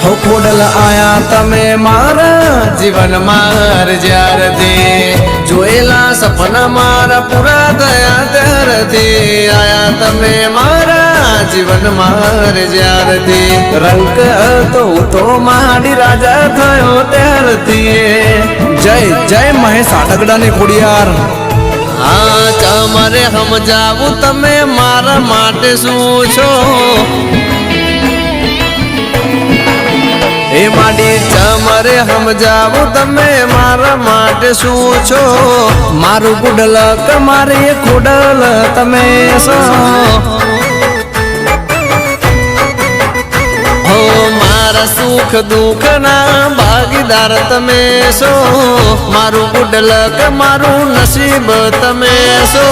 हो खोडल आया तमे मारा जीवन मार ज्यारथी जोएला सपना मारा पूरा दया त्यारथी आया तमे मारा जीवन मार ज्यारथी रंग तो माडी राजा थयो त्यारथी जय जय महेश आटगड़ा ने खोडियार। हाँ तमरे समजावू तमे मारा माटे शुं छो ए माडी तमरे समजावू तमे मारा माटे शुं छो मारू गुडलक मारे खोडल तमे सो हो मारा सुख दुख ना भागीदार तमे सो मारू गुडलक मारू नसीब तमे सो